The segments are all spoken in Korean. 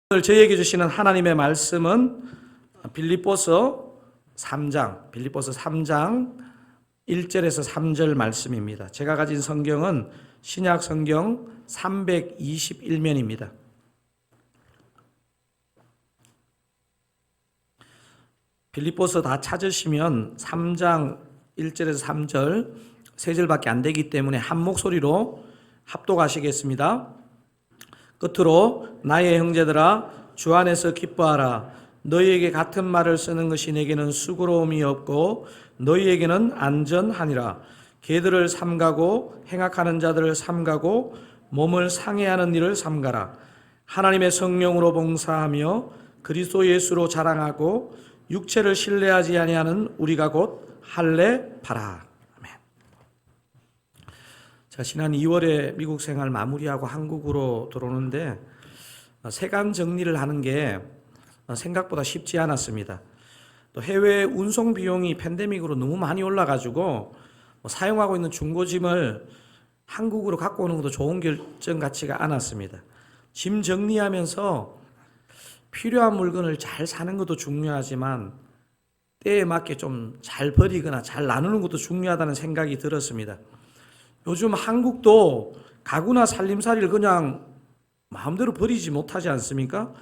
오늘 저희에게 주시는 하나님의 말씀은 빌립보서 3장 1절에서 3절 말씀입니다. 제가 가진 성경은 신약 성경 321면입니다. 빌립보서 다 찾으시면 3장 1절에서 3절 3절밖에 안 되기 때문에 한 목소리로 합독하시겠습니다. 끝으로 나의 형제들아 주 안에서 기뻐하라. 너희에게 같은 말을 쓰는 것이 내게는 수고로움이 없고 너희에게는 안전하니라. 개들을 삼가고 행악하는 자들을 삼가고 몸을 상해하는 일을 삼가라. 하나님의 성령으로 봉사하며 그리스도 예수로 자랑하고 육체를 신뢰하지 아니하는 우리가 곧 할례파라. 자, 지난 2월에 미국 생활 마무리하고 한국으로 들어오는데 세관 정리를 하는 게 생각보다 쉽지 않았습니다. 또 해외 운송 비용이 팬데믹으로 너무 많이 올라가지고 사용하고 있는 중고짐을 한국으로 갖고 오는 것도 좋은 결정 같지가 않았습니다. 짐 정리하면서 필요한 물건을 잘 사는 것도 중요하지만 때에 맞게 좀 잘 버리거나 잘 나누는 것도 중요하다는 생각이 들었습니다. 요즘 한국도 가구나 살림살이를 그냥 마음대로 버리지 못하지 않습니까?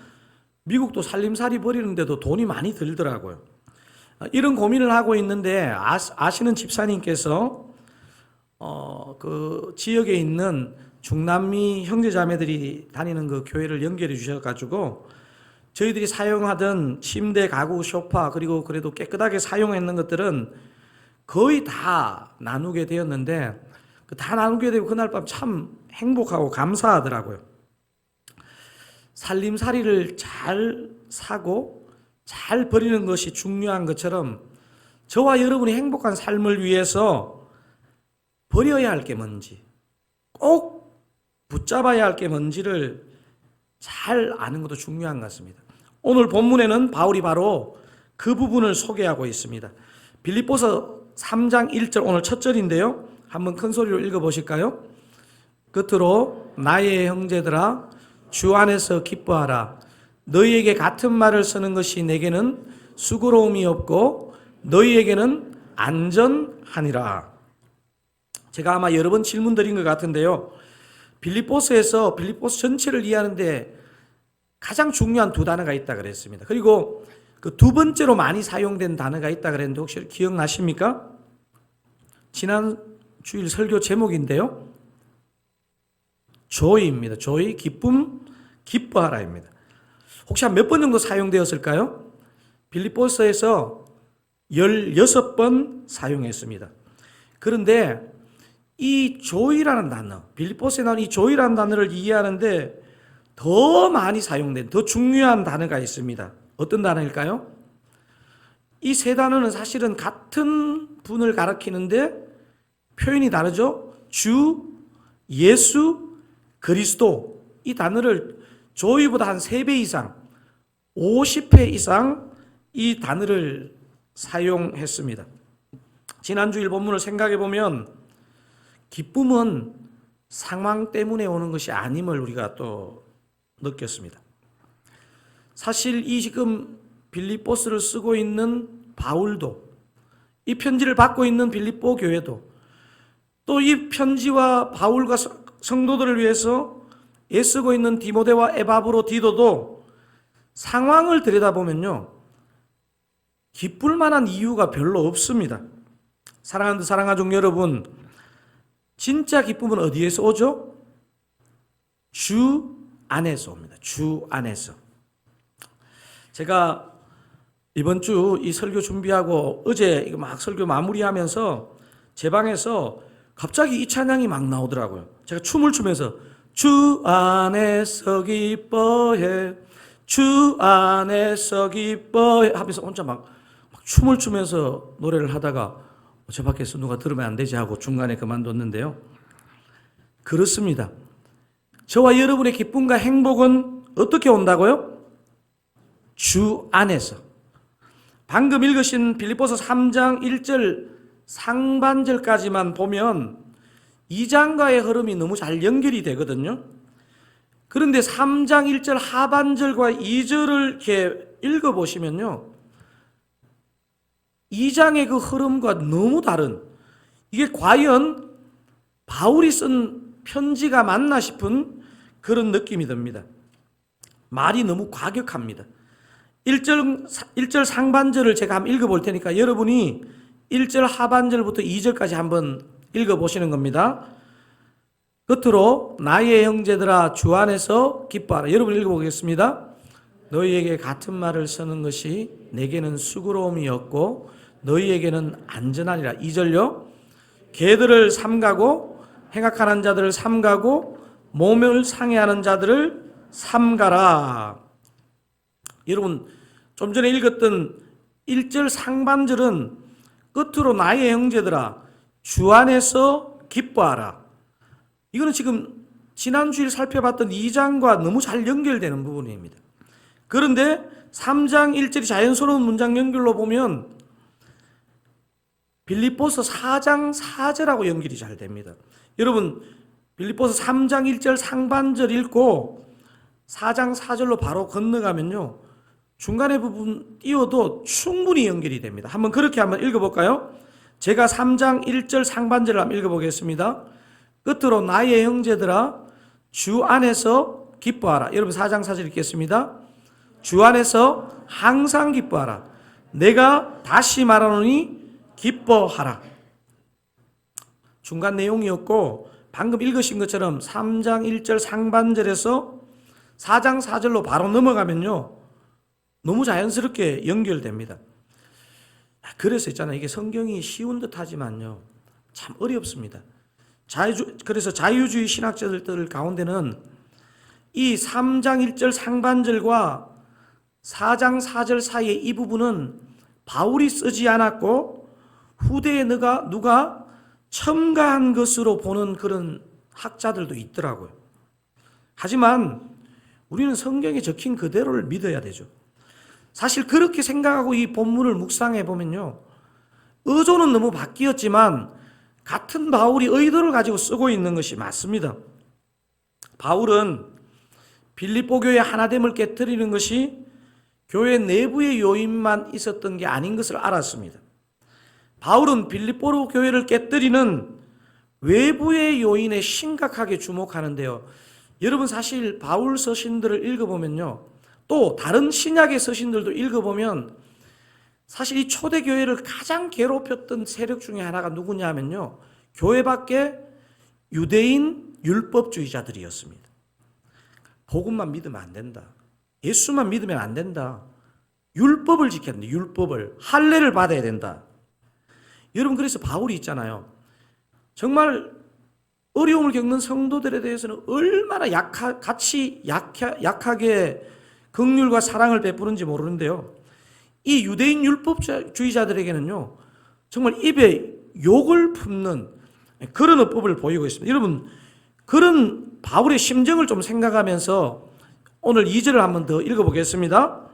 미국도 살림살이 버리는데도 돈이 많이 들더라고요. 이런 고민을 하고 있는데 아시는 집사님께서 그 지역에 있는 중남미 형제자매들이 다니는 그 교회를 연결해 주셔가지고 저희들이 사용하던 침대, 가구, 소파 그리고 그래도 깨끗하게 사용했는 것들은 거의 다 나누게 되었는데 다 나누게 되고 그날 밤 참 행복하고 감사하더라고요. 살림살이를 잘 사고 잘 버리는 것이 중요한 것처럼 저와 여러분이 행복한 삶을 위해서 버려야 할 게 뭔지, 꼭 붙잡아야 할 게 뭔지를 잘 아는 것도 중요한 것 같습니다. 오늘 본문에는 바울이 바로 그 부분을 소개하고 있습니다. 빌립보서 3장 1절 오늘 첫 절인데요. 한번 큰 소리로 읽어보실까요? 끝으로 나의 형제들아 주 안에서 기뻐하라. 너희에게 같은 말을 쓰는 것이 내게는 수고로움이 없고 너희에게는 안전하니라. 제가 아마 여러 번 질문 드린 것 같은데요. 빌립보서 전체를 이해하는데 가장 중요한 두 단어가 있다 그랬습니다. 그리고 그 두 번째로 많이 사용된 단어가 있다 그랬는데 혹시 기억나십니까? 지난 주일 설교 제목인데요. joy입니다. joy, 기쁨, 기뻐하라입니다. 혹시 한 몇 번 정도 사용되었을까요? 빌립보서에서 16번 사용했습니다. 그런데 이 joy라는 단어, 빌립보서에 나온 이 joy라는 단어를 이해하는데 더 많이 사용된, 더 중요한 단어가 있습니다. 어떤 단어일까요? 이 세 단어는 사실은 같은 분을 가리키는데 표현이 다르죠? 주, 예수, 그리스도 이 단어를 조이보다 한 3배 이상 50회 이상 이 단어를 사용했습니다. 지난주일 본문을 생각해 보면 기쁨은 상황 때문에 오는 것이 아님을 우리가 또 느꼈습니다. 사실 이 지금 빌립보서를 쓰고 있는 바울도 이 편지를 받고 있는 빌립보 교회도 또 이 편지와 바울과 성도들을 위해서 애쓰고 있는 디모데와 에바브로 디도도 상황을 들여다보면요 기쁠 만한 이유가 별로 없습니다. 사랑하는 사랑하종 여러분, 진짜 기쁨은 어디에서 오죠? 주 안에서 옵니다. 주 안에서. 제가 이번 주 이 설교 준비하고 어제 막 설교 마무리하면서 제 방에서 갑자기 이 찬양이 막 나오더라고요. 제가 춤을 추면서 주 안에서 기뻐해 주 안에서 기뻐해 하면서 혼자 막 춤을 추면서 노래를 하다가 제 밖에서 누가 들으면 안 되지 하고 중간에 그만뒀는데요. 그렇습니다. 저와 여러분의 기쁨과 행복은 어떻게 온다고요? 주 안에서. 방금 읽으신 빌립보서 3장 1절 상반절까지만 보면 2장과의 흐름이 너무 잘 연결이 되거든요. 그런데 3장 1절 하반절과 2절을 이렇게 읽어보시면요, 2장의 그 흐름과 너무 다른, 이게 과연 바울이 쓴 편지가 맞나 싶은 그런 느낌이 듭니다. 말이 너무 과격합니다. 1절 상반절을 제가 한번 읽어볼 테니까 여러분이 1절 하반절부터 2절까지 한번 읽어보시는 겁니다. 끝으로 나의 형제들아 주 안에서 기뻐하라. 여러분 읽어보겠습니다. 너희에게 같은 말을 쓰는 것이 내게는 수고로움이었고 너희에게는 안전하니라. 2절요. 개들을 삼가고 행악하는 자들을 삼가고 몸을 상해하는 자들을 삼가라. 여러분 좀 전에 읽었던 1절 상반절은 끝으로 나의 형제들아 주 안에서 기뻐하라. 이거는 지금 지난 주일 살펴봤던 2장과 너무 잘 연결되는 부분입니다. 그런데 3장 1절이 자연스러운 문장 연결로 보면 빌립보서 4장 4절하고 연결이 잘 됩니다. 여러분 빌립보서 3장 1절 상반절 읽고 4장 4절로 바로 건너가면요, 중간의 부분 띄워도 충분히 연결이 됩니다. 한번 그렇게 한번 읽어볼까요? 제가 3장 1절 상반절을 한번 읽어보겠습니다. 끝으로 나의 형제들아 주 안에서 기뻐하라. 여러분 4장 4절 읽겠습니다. 주 안에서 항상 기뻐하라. 내가 다시 말하노니 기뻐하라. 중간 내용이었고 방금 읽으신 것처럼 3장 1절 상반절에서 4장 4절로 바로 넘어가면요, 너무 자연스럽게 연결됩니다. 그래서 있잖아요, 이게 성경이 쉬운 듯 하지만요 참 어렵습니다. 그래서 자유주의 신학자들 가운데는 이 3장 1절 상반절과 4장 4절 사이의 이 부분은 바울이 쓰지 않았고 후대에 누가 첨가한 것으로 보는 그런 학자들도 있더라고요. 하지만 우리는 성경에 적힌 그대로를 믿어야 되죠. 사실 그렇게 생각하고 이 본문을 묵상해 보면요, 어조는 너무 바뀌었지만 같은 바울이 의도를 가지고 쓰고 있는 것이 맞습니다. 바울은 빌립보 교회 하나됨을 깨뜨리는 것이 교회 내부의 요인만 있었던 게 아닌 것을 알았습니다. 바울은 빌립보 교회를 깨뜨리는 외부의 요인에 심각하게 주목하는데요, 여러분 사실 바울 서신들을 읽어보면요, 또 다른 신약의 서신들도 읽어보면 사실 이 초대교회를 가장 괴롭혔던 세력 중에 하나가 누구냐 하면요, 교회 밖에 유대인 율법주의자들이었습니다. 복음만 믿으면 안 된다, 예수만 믿으면 안 된다, 율법을 지켜야 된다, 율법을, 할례를 받아야 된다. 여러분 그래서 바울이 있잖아요, 정말 어려움을 겪는 성도들에 대해서는 얼마나 약하게 긍휼과 사랑을 베푸는지 모르는데요, 이 유대인 율법주의자들에게는요 정말 입에 욕을 품는 그런 어법을 보이고 있습니다. 여러분 그런 바울의 심정을 좀 생각하면서 오늘 2절을 한번 더 읽어보겠습니다.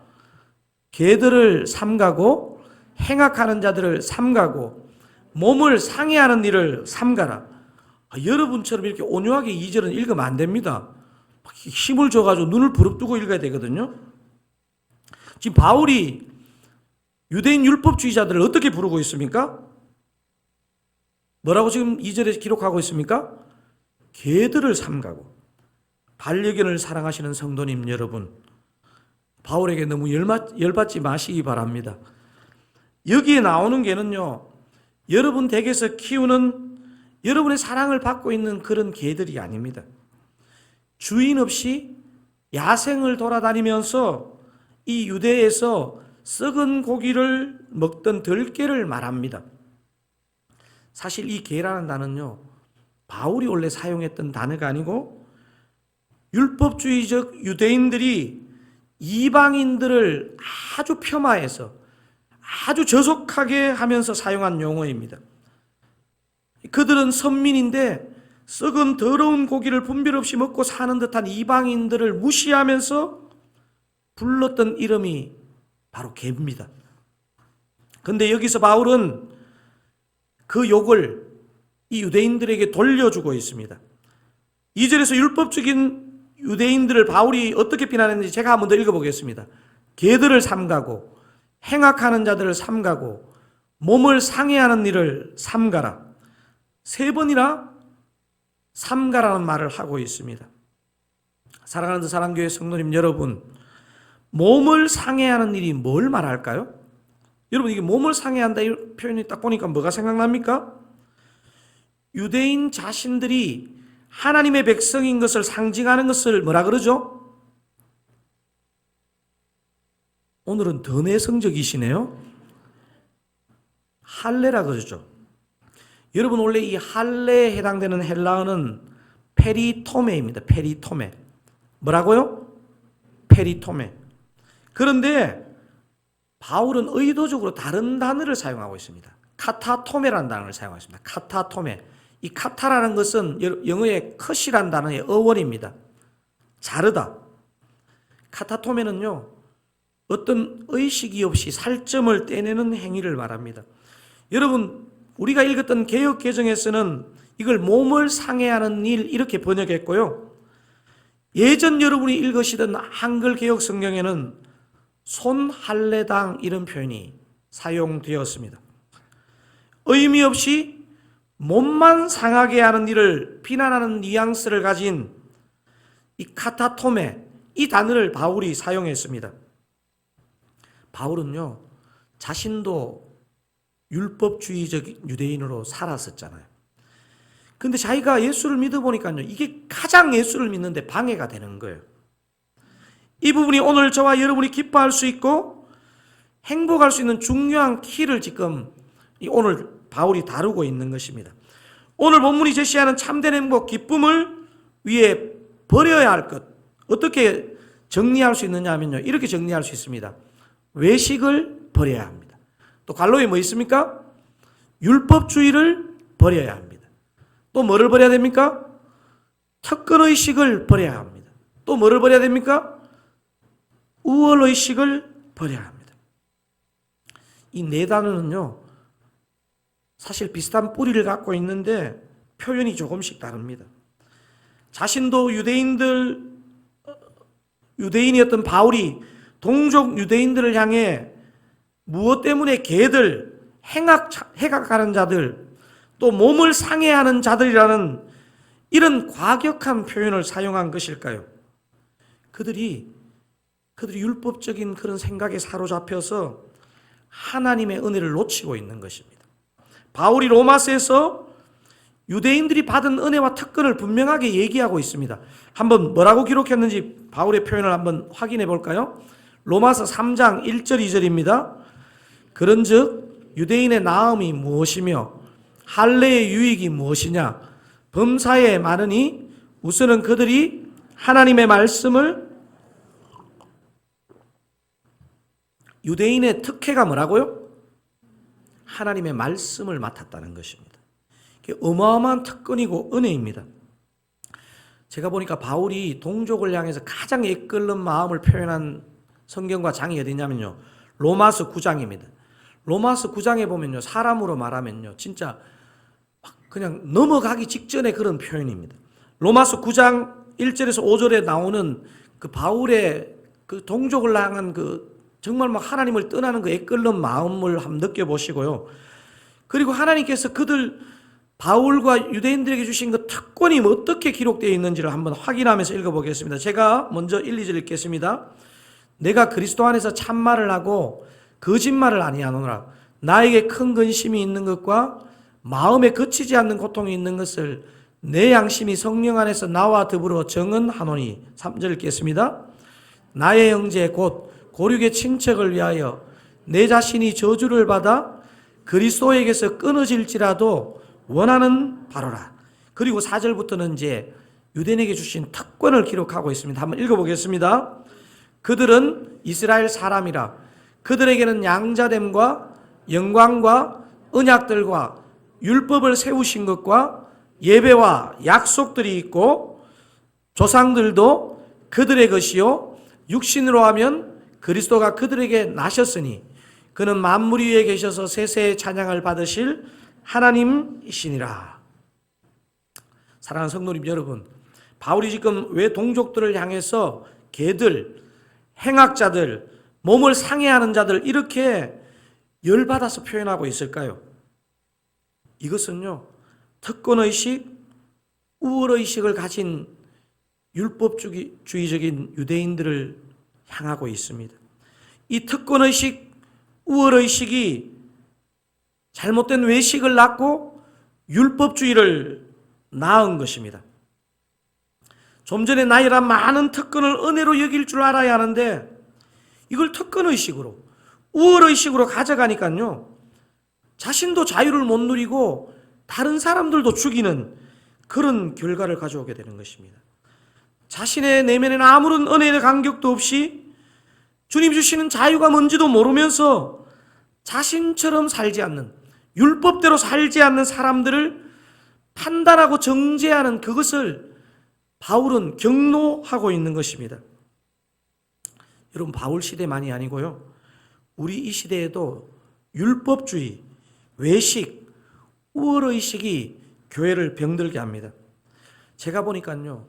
개들을 삼가고 행악하는 자들을 삼가고 몸을 상해하는 일을 삼가라. 여러분처럼 이렇게 온유하게 2절은 읽으면 안 됩니다. 힘을 줘가지고 눈을 부릅뜨고 읽어야 되거든요. 지금 바울이 유대인 율법주의자들을 어떻게 부르고 있습니까? 뭐라고 지금 2절에 기록하고 있습니까? 개들을 삼가고. 반려견을 사랑하시는 성도님 여러분, 바울에게 너무 열받지 마시기 바랍니다. 여기에 나오는 개는요, 여러분 댁에서 키우는 여러분의 사랑을 받고 있는 그런 개들이 아닙니다. 주인 없이 야생을 돌아다니면서 이 유대에서 썩은 고기를 먹던 들개를 말합니다. 사실 이 개라는 단어는요, 바울이 원래 사용했던 단어가 아니고 율법주의적 유대인들이 이방인들을 아주 폄하해서 아주 저속하게 하면서 사용한 용어입니다. 그들은 선민인데 썩은 더러운 고기를 분별 없이 먹고 사는 듯한 이방인들을 무시하면서 불렀던 이름이 바로 개입니다. 그런데 여기서 바울은 그 욕을 이 유대인들에게 돌려주고 있습니다. 2절에서 율법적인 유대인들을 바울이 어떻게 비난했는지 제가 한번 더 읽어보겠습니다. 개들을 삼가고 행악하는 자들을 삼가고 몸을 상해하는 일을 삼가라. 3번이나 삼가라는 말을 하고 있습니다. 사랑하는 사랑교회 성도님 여러분, 몸을 상해하는 일이 뭘 말할까요? 여러분, 이게 몸을 상해한다 이 표현이 딱 보니까 뭐가 생각납니까? 유대인 자신들이 하나님의 백성인 것을 상징하는 것을 뭐라 그러죠? 오늘은 더 내성적이시네요. 할례라 그러죠. 여러분, 원래 이 할례에 해당되는 헬라어는 페리토메입니다. 페리토메. 뭐라고요? 페리토메. 그런데 바울은 의도적으로 다른 단어를 사용하고 있습니다. 카타토메라는 단어를 사용하고 있습니다. 카타토메. 이 카타라는 것은 영어의 컷이라는 단어의 어원입니다. 자르다. 카타토메는요, 어떤 의식이 없이 살점을 떼내는 행위를 말합니다. 여러분, 우리가 읽었던 개역 개정에서는 이걸 몸을 상해하는 일 이렇게 번역했고요. 예전 여러분이 읽으시던 한글 개역 성경에는 손할례당 이런 표현이 사용되었습니다. 의미 없이 몸만 상하게 하는 일을 비난하는 뉘앙스를 가진 이 카타토메, 이 단어를 바울이 사용했습니다. 바울은요, 자신도 율법주의적 유대인으로 살았었잖아요. 근데 자기가 예수를 믿어보니까요, 이게 가장 예수를 믿는데 방해가 되는 거예요. 이 부분이 오늘 저와 여러분이 기뻐할 수 있고 행복할 수 있는 중요한 키를 지금 오늘 바울이 다루고 있는 것입니다. 오늘 본문이 제시하는 참된 행복, 기쁨을 위해 버려야 할 것, 어떻게 정리할 수 있느냐 하면요, 이렇게 정리할 수 있습니다. 외식을 버려야 합니다. 또 갈로에 뭐 있습니까? 율법주의를 버려야 합니다. 또 뭐를 버려야 됩니까? 특권의식을 버려야 합니다. 또 뭐를 버려야 됩니까? 우월의식을 버려야 합니다. 이 4단어는요, 사실 비슷한 뿌리를 갖고 있는데 표현이 조금씩 다릅니다. 자신도 유대인이었던 바울이 동족 유대인들을 향해 무엇 때문에 개들, 행악하는 자들, 또 몸을 상해하는 자들이라는 이런 과격한 표현을 사용한 것일까요? 그들이 율법적인 그런 생각에 사로잡혀서 하나님의 은혜를 놓치고 있는 것입니다. 바울이 로마서에서 유대인들이 받은 은혜와 특권을 분명하게 얘기하고 있습니다. 한번 뭐라고 기록했는지 바울의 표현을 한번 확인해 볼까요? 로마서 3장 1절 2절입니다. 그런즉 유대인의 나음이 무엇이며 할례의 유익이 무엇이냐? 범사에 많으니 우선은 그들이 하나님의 말씀을, 유대인의 특혜가 뭐라고요? 하나님의 말씀을 맡았다는 것입니다. 이게 어마어마한 특권이고 은혜입니다. 제가 보니까 바울이 동족을 향해서 가장 애끓는 마음을 표현한 성경과 장이 어디냐면요, 로마서 9장입니다. 로마서 9장에 보면요, 사람으로 말하면요, 진짜 그냥 넘어가기 직전의 그런 표현입니다. 로마서 9장 1절에서 5절에 나오는 그 바울의 그 동족을 향한 그 정말 막 하나님을 떠나는 그 애끓는 마음을 한번 느껴보시고요. 그리고 하나님께서 그들 바울과 유대인들에게 주신 그 특권이 어떻게 기록되어 있는지를 한번 확인하면서 읽어보겠습니다. 제가 먼저 1, 2절 읽겠습니다. 내가 그리스도 안에서 참말을 하고 거짓말을 아니하노라. 나에게 큰 근심이 있는 것과 마음에 그치지 않는 고통이 있는 것을 내 양심이 성령 안에서 나와 더불어 정언하노니. 3절 읽겠습니다. 나의 형제 곧 고륙의 친척을 위하여 내 자신이 저주를 받아 그리스도에게서 끊어질지라도 원하는 바로라. 그리고 4절부터는 이제 유대인에게 주신 특권을 기록하고 있습니다. 한번 읽어보겠습니다. 그들은 이스라엘 사람이라. 그들에게는 양자됨과 영광과 언약들과 율법을 세우신 것과 예배와 약속들이 있고 조상들도 그들의 것이요 육신으로 하면 그리스도가 그들에게 나셨으니 그는 만물 위에 계셔서 세세의 찬양을 받으실 하나님이시니라. 사랑하는 성도님 여러분, 바울이 지금 왜 동족들을 향해서 개들, 행악자들, 몸을 상해하는 자들 이렇게 열받아서 표현하고 있을까요? 이것은요, 특권의식, 우월의식을 가진 율법주의적인 유대인들을 향하고 있습니다. 이 특권의식, 우월의식이 잘못된 외식을 낳고 율법주의를 낳은 것입니다. 좀 전에 나이란 많은 특권을 은혜로 여길 줄 알아야 하는데 이걸 특권의식으로, 우월의식으로 가져가니까요, 자신도 자유를 못 누리고 다른 사람들도 죽이는 그런 결과를 가져오게 되는 것입니다. 자신의 내면에는 아무런 은혜의 간격도 없이 주님 주시는 자유가 뭔지도 모르면서 자신처럼 살지 않는, 율법대로 살지 않는 사람들을 판단하고 정죄하는 그것을 바울은 경노하고 있는 것입니다. 여러분, 바울 시대만이 아니고요, 우리 이 시대에도 율법주의, 외식, 우월의식이 교회를 병들게 합니다. 제가 보니까요,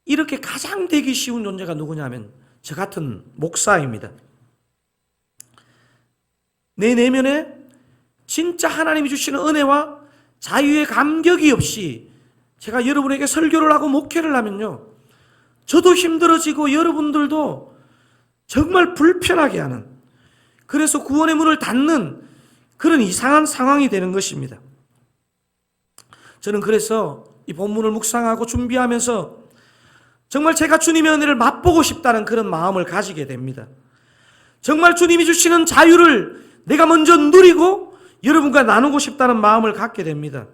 이렇게 가장 되기 쉬운 존재가 누구냐면 저 같은 목사입니다. 내 내면에 진짜 하나님이 주시는 은혜와 자유의 감격이 없이 제가 여러분에게 설교를 하고 목회를 하면요, 저도 힘들어지고 여러분들도 정말 불편하게 하는, 그래서 구원의 문을 닫는 그런 이상한 상황이 되는 것입니다. 저는 그래서 이 본문을 묵상하고 준비하면서 정말 제가 주님의 은혜를 맛보고 싶다는 그런 마음을 가지게 됩니다. 정말 주님이 주시는 자유를 내가 먼저 누리고 여러분과 나누고 싶다는 마음을 갖게 됩니다.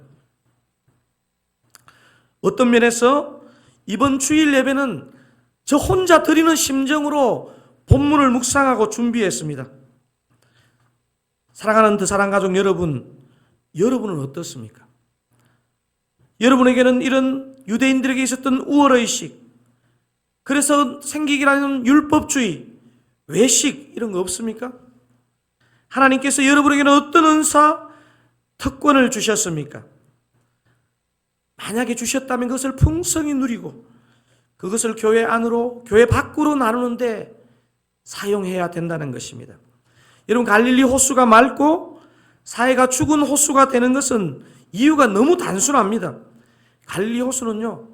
어떤 면에서 이번 주일 예배는 저 혼자 드리는 심정으로 본문을 묵상하고 준비했습니다. 사랑하는 드사랑 가족 여러분, 여러분은 어떻습니까? 여러분에게는 이런 유대인들에게 있었던 우월의식, 그래서 생기기라는 율법주의, 외식 이런 거 없습니까? 하나님께서 여러분에게는 어떤 은사, 특권을 주셨습니까? 만약에 주셨다면 그것을 풍성히 누리고 그것을 교회 안으로, 교회 밖으로 나누는데 사용해야 된다는 것입니다. 여러분, 갈릴리 호수가 맑고 사해가 죽은 호수가 되는 것은 이유가 너무 단순합니다. 갈릴리 호수는요,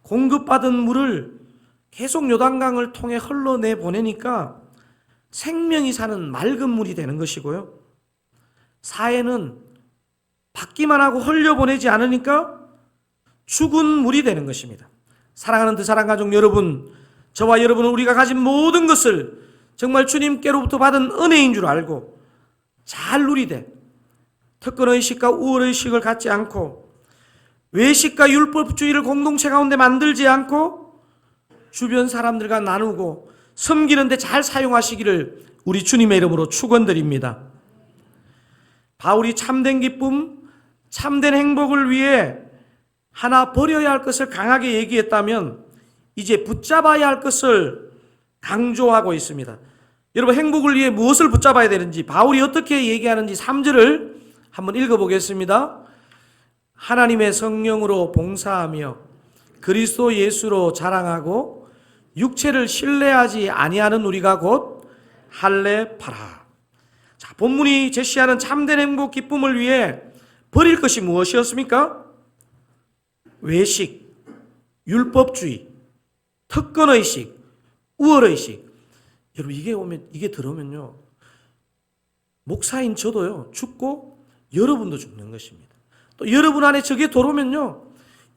공급받은 물을 계속 요단강을 통해 흘러내 보내니까 생명이 사는 맑은 물이 되는 것이고요, 사해는 받기만 하고 흘려보내지 않으니까 죽은 물이 되는 것입니다. 사랑하는 드사랑 가족 여러분, 저와 여러분은 우리가 가진 모든 것을 정말 주님께로부터 받은 은혜인 줄 알고 잘 누리되 특권의식과 우월의식을 갖지 않고 외식과 율법주의를 공동체 가운데 만들지 않고 주변 사람들과 나누고 섬기는데 잘 사용하시기를 우리 주님의 이름으로 축원드립니다. 바울이 참된 기쁨, 참된 행복을 위해 하나 버려야 할 것을 강하게 얘기했다면 이제 붙잡아야 할 것을 강조하고 있습니다. 여러분, 행복을 위해 무엇을 붙잡아야 되는지 바울이 어떻게 얘기하는지 3절을 한번 읽어보겠습니다. 하나님의 성령으로 봉사하며 그리스도 예수로 자랑하고 육체를 신뢰하지 아니하는 우리가 곧 할례파라. 자, 본문이 제시하는 참된 행복, 기쁨을 위해 버릴 것이 무엇이었습니까? 외식, 율법주의, 특권의식, 우월의식. 여러분, 이게 들어오면요, 목사인 저도요 죽고 여러분도 죽는 것입니다. 또 여러분 안에 저게 들어오면요,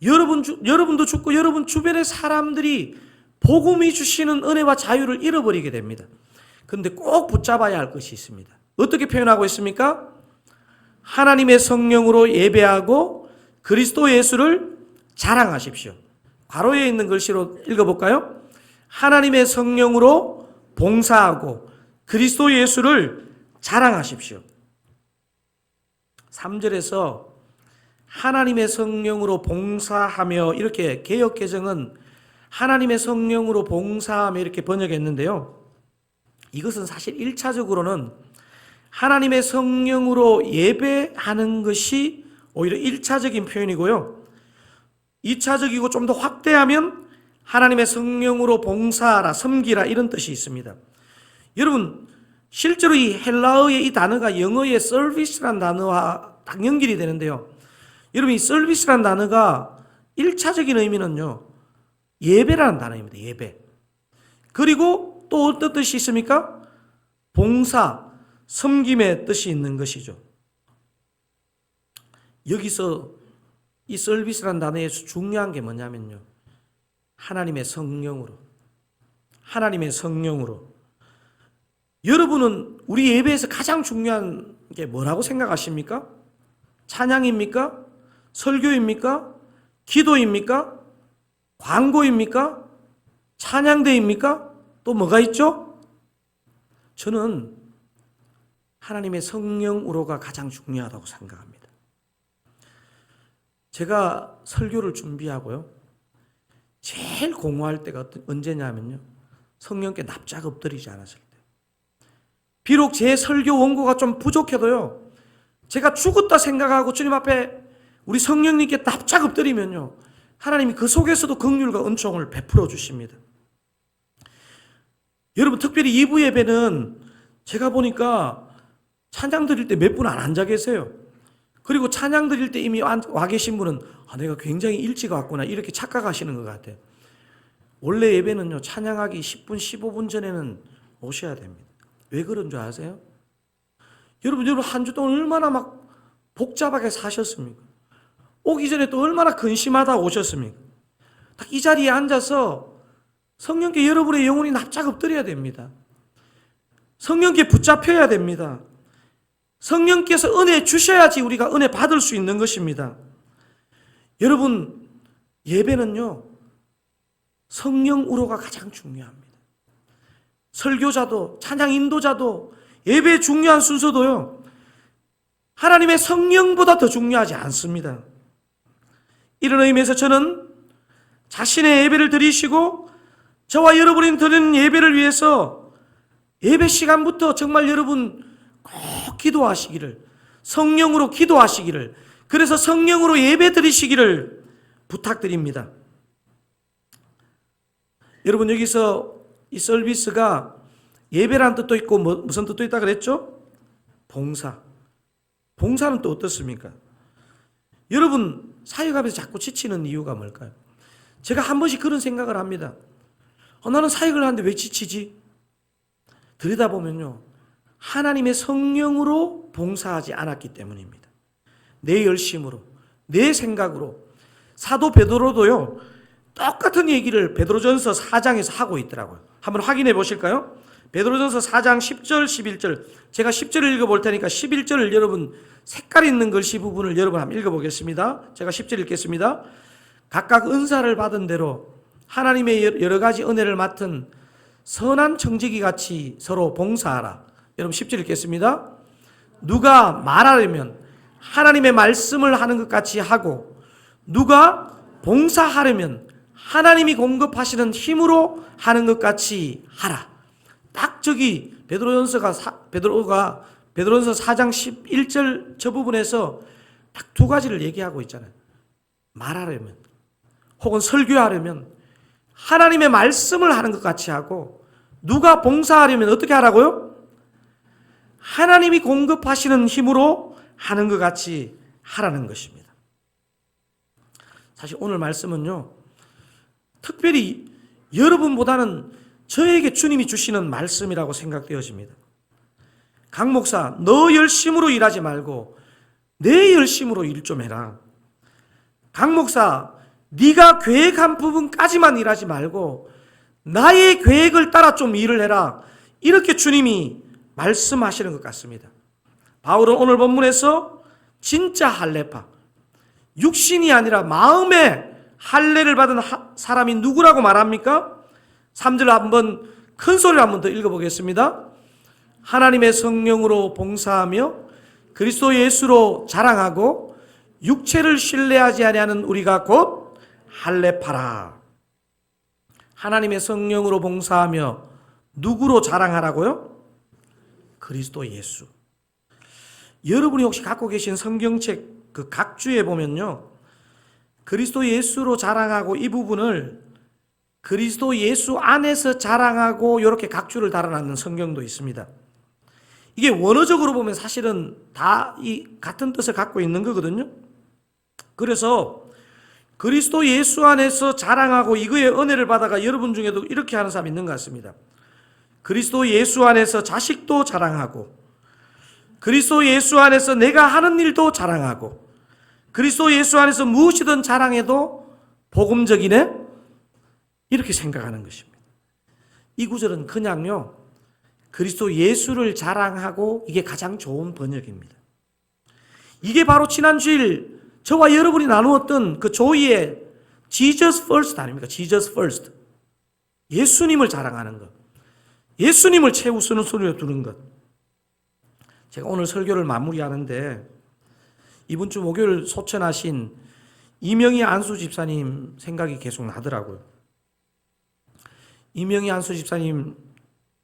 여러분도 죽고 여러분 주변의 사람들이 복음이 주시는 은혜와 자유를 잃어버리게 됩니다. 그런데 꼭 붙잡아야 할 것이 있습니다. 어떻게 표현하고 있습니까? 하나님의 성령으로 예배하고 그리스도 예수를 자랑하십시오. 괄호에 있는 글씨로 읽어볼까요? 하나님의 성령으로 봉사하고 그리스도 예수를 자랑하십시오. 3절에서 하나님의 성령으로 봉사하며, 이렇게 개역개정은 하나님의 성령으로 봉사하며 이렇게 번역했는데요, 이것은 사실 1차적으로는 하나님의 성령으로 예배하는 것이 오히려 1차적인 표현이고요, 2차적이고 좀 더 확대하면 하나님의 성령으로 봉사하라, 섬기라 이런 뜻이 있습니다. 여러분 실제로 이 헬라어의 이 단어가 영어의 서비스란 단어와 딱 연결이 되는데요. 여러분 이 서비스란 단어가 1차적인 의미는요, 예배라는 단어입니다. 예배. 그리고 또 어떤 뜻이 있습니까? 봉사, 섬김의 뜻이 있는 것이죠. 여기서 이 서비스란 단어에서 중요한 게 뭐냐면요, 하나님의 성령으로. 여러분은 우리 예배에서 가장 중요한 게 뭐라고 생각하십니까? 찬양입니까? 설교입니까? 기도입니까? 광고입니까? 찬양대입니까? 또 뭐가 있죠? 저는 하나님의 성령으로가 가장 중요하다고 생각합니다. 제가 설교를 준비하고요, 제일 공허할 때가 언제냐면요, 성령께 납작 엎드리지 않았을 때. 비록 제 설교 원고가 좀 부족해도요, 제가 죽었다 생각하고 주님 앞에 우리 성령님께 납작 엎드리면요, 하나님이 그 속에서도 긍휼과 은총을 베풀어 주십니다. 여러분 특별히 2부 예배는 제가 보니까 찬양 드릴 때 몇 분 안 앉아 계세요. 그리고 찬양 드릴 때 이미 와 계신 분은 내가 굉장히 일찍 왔구나 이렇게 착각하시는 것 같아요. 원래 예배는요, 찬양하기 10분 15분 전에는 오셔야 됩니다. 왜 그런 줄 아세요? 여러분 한 주 동안 얼마나 막 복잡하게 사셨습니까? 오기 전에 또 얼마나 근심하다 오셨습니까? 딱 이 자리에 앉아서 성령께 여러분의 영혼이 납작 엎드려야 됩니다. 성령께 붙잡혀야 됩니다. 성령께서 은혜 주셔야지 우리가 은혜 받을 수 있는 것입니다. 여러분 예배는요, 성령 우로가 가장 중요합니다. 설교자도 찬양 인도자도 예배의 중요한 순서도요, 하나님의 성령보다 더 중요하지 않습니다. 이런 의미에서 저는 자신의 예배를 드리시고 저와 여러분이 드리는 예배를 위해서 예배 시간부터 정말 여러분 꼭 기도하시기를, 성령으로 기도하시기를, 그래서 성령으로 예배 드리시기를 부탁드립니다. 여러분 여기서 이 서비스가 예배라는 뜻도 있고 무슨 뜻도 있다 그랬죠? 봉사. 봉사는 또 어떻습니까? 여러분 사역하면서 자꾸 지치는 이유가 뭘까요? 제가 한 번씩 그런 생각을 합니다. 나는 사역을 하는데 왜 지치지? 들여다보면요, 하나님의 성령으로 봉사하지 않았기 때문입니다. 내 열심으로, 내 생각으로. 사도 베드로도요, 똑같은 얘기를 베드로전서 4장에서 하고 있더라고요. 한번 확인해 보실까요? 베드로전서 4장 10절 11절, 제가 10절을 읽어볼 테니까 11절을 여러분 색깔 있는 글씨 부분을 여러분 한번 읽어보겠습니다. 제가 10절 읽겠습니다. 각각 은사를 받은 대로 하나님의 여러 가지 은혜를 맡은 선한 청지기 같이 서로 봉사하라. 여러분 10절 읽겠습니다. 누가 말하려면 하나님의 말씀을 하는 것 같이 하고, 누가 봉사하려면 하나님이 공급하시는 힘으로 하는 것 같이 하라. 딱 저기 베드로전서 4장 11절 저 부분에서 딱 두 가지를 얘기하고 있잖아요. 말하려면 혹은 설교하려면 하나님의 말씀을 하는 것 같이 하고, 누가 봉사하려면 어떻게 하라고요? 하나님이 공급하시는 힘으로 하는 것 같이 하라는 것입니다. 사실 오늘 말씀은요, 특별히 여러분보다는 저에게 주님이 주시는 말씀이라고 생각되어집니다. 강 목사, 너 열심으로 일하지 말고 내 열심으로 일 좀 해라. 강 목사, 네가 계획한 부분까지만 일하지 말고 나의 계획을 따라 좀 일을 해라. 이렇게 주님이 말씀하시는 것 같습니다. 바울은 오늘 본문에서 진짜 할례파, 육신이 아니라 마음의 할례를 받은 사람이 누구라고 말합니까? 3절 한번 큰 소리로 한번 더 읽어보겠습니다. 하나님의 성령으로 봉사하며 그리스도 예수로 자랑하고 육체를 신뢰하지 아니하는 우리가 곧 할례파라. 하나님의 성령으로 봉사하며 누구로 자랑하라고요? 그리스도 예수. 여러분이 혹시 갖고 계신 성경책 그 각주에 보면요, 그리스도 예수로 자랑하고 이 부분을 그리스도 예수 안에서 자랑하고 이렇게 각주를 달아놨는 성경도 있습니다. 이게 원어적으로 보면 사실은 다 이 같은 뜻을 갖고 있는 거거든요. 그래서 그리스도 예수 안에서 자랑하고 이거의 은혜를 받아가 여러분 중에도 이렇게 하는 사람이 있는 것 같습니다. 그리스도 예수 안에서 자식도 자랑하고, 그리스도 예수 안에서 내가 하는 일도 자랑하고, 그리스도 예수 안에서 무엇이든 자랑해도 복음적이네? 이렇게 생각하는 것입니다. 이 구절은 그냥요, 그리스도 예수를 자랑하고 이게 가장 좋은 번역입니다. 이게 바로 지난 주일 저와 여러분이 나누었던 그 조이의 Jesus first 아닙니까? Jesus first. 예수님을 자랑하는 것. 예수님을 최우선으로 손에 두는 것. 제가 오늘 설교를 마무리하는데 이번 주 목요일 소천하신 이명희 안수 집사님 생각이 계속 나더라고요. 이명희 안수 집사님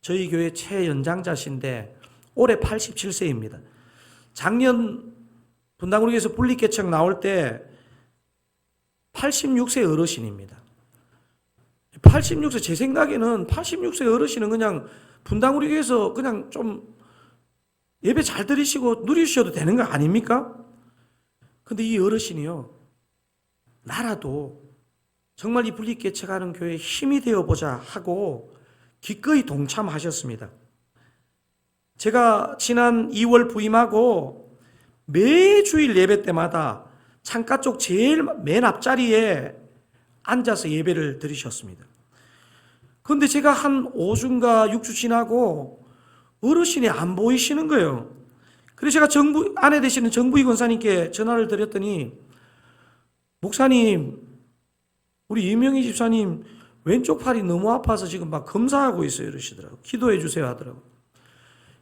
저희 교회 최연장자신데 올해 87세입니다. 작년 분당우리교회에서 분리개척 나올 때 86세 어르신입니다. 86세 제 생각에는 86세 어르신은 그냥 분당우리교회에서 그냥 좀 예배 잘 드리시고 누리셔도 되는 거 아닙니까? 근데 이 어르신이요, 나라도 정말 이 분리개척하는 교회에 힘이 되어보자 하고 기꺼이 동참하셨습니다. 제가 지난 2월 부임하고 매주일 예배 때마다 창가 쪽 제일 맨 앞자리에 앉아서 예배를 드리셨습니다. 그런데 제가 한 5주인가 6주 지나고 어르신이 안 보이시는 거예요. 그래서 제가 아내 되시는 정부희 권사님께 전화를 드렸더니, 목사님, 우리 이명희 집사님 왼쪽 팔이 너무 아파서 지금 막 검사하고 있어요 이러시더라고요. 기도해 주세요 하더라고요.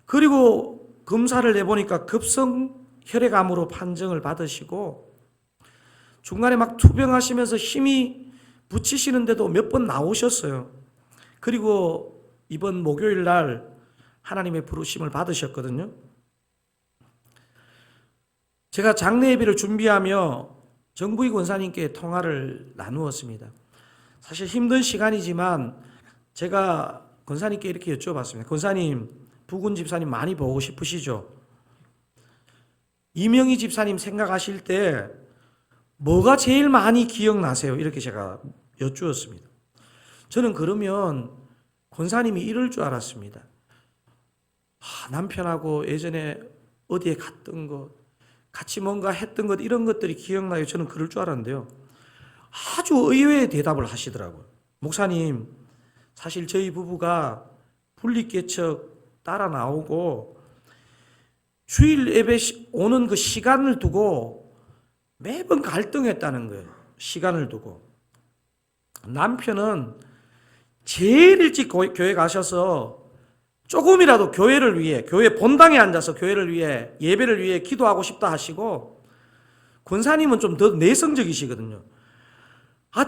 그리고 검사를 해보니까 급성 혈액암으로 판정을 받으시고 중간에 막 투병하시면서 힘이 붙이시는데도 몇 번 나오셨어요. 그리고 이번 목요일 날 하나님의 부르심을 받으셨거든요. 제가 장례 예배를 준비하며 정부희 권사님께 통화를 나누었습니다. 사실 힘든 시간이지만 제가 권사님께 이렇게 여쭤봤습니다. 권사님, 부군 집사님 많이 보고 싶으시죠? 이명희 집사님 생각하실 때 뭐가 제일 많이 기억나세요? 이렇게 제가 여쭈었습니다. 저는 그러면 권사님이 이럴 줄 알았습니다. 남편하고 예전에 어디에 갔던 것, 같이 뭔가 했던 것, 이런 것들이 기억나요. 저는 그럴 줄 알았는데요. 아주 의외의 대답을 하시더라고요. 목사님, 사실 저희 부부가 분리개척 따라 나오고 주일 예배 오는 그 시간을 두고 매번 갈등했다는 거예요. 시간을 두고. 남편은 제일 일찍 교회 가셔서 조금이라도 교회를 위해, 교회 본당에 앉아서 교회를 위해, 예배를 위해 기도하고 싶다 하시고, 권사님은 좀 더 내성적이시거든요.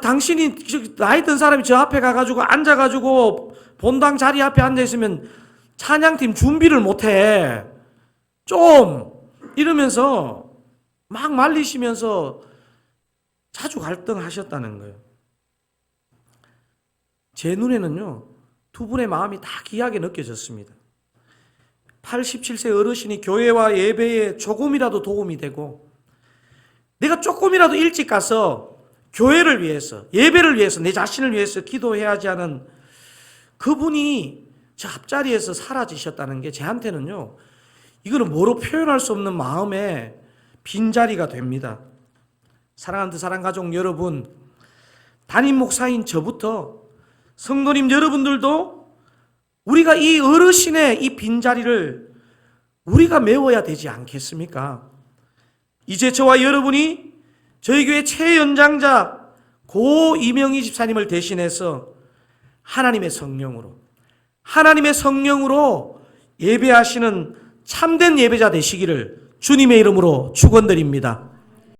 당신이 나이 든 사람이 저 앞에 가가지고 앉아가지고 본당 자리 앞에 앉아있으면 찬양팀 준비를 못해. 좀 이러면서 막 말리시면서 자주 갈등하셨다는 거예요. 제 눈에는요, 두 분의 마음이 다 귀하게 느껴졌습니다. 87세 어르신이 교회와 예배에 조금이라도 도움이 되고, 내가 조금이라도 일찍 가서 교회를 위해서, 예배를 위해서, 내 자신을 위해서 기도해야지 하는 그분이 저 앞자리에서 사라지셨다는 게 저한테는요, 이거는 뭐로 표현할 수 없는 마음의 빈자리가 됩니다. 사랑하는 사랑가족 여러분, 담임 목사인 저부터 성도님 여러분들도 우리가 이 어르신의 이 빈자리를 우리가 메워야 되지 않겠습니까? 이제 저와 여러분이 저희 교회 최연장자 고 이명희 집사님을 대신해서 하나님의 성령으로 예배하시는 참된 예배자 되시기를 주님의 이름으로 축원드립니다.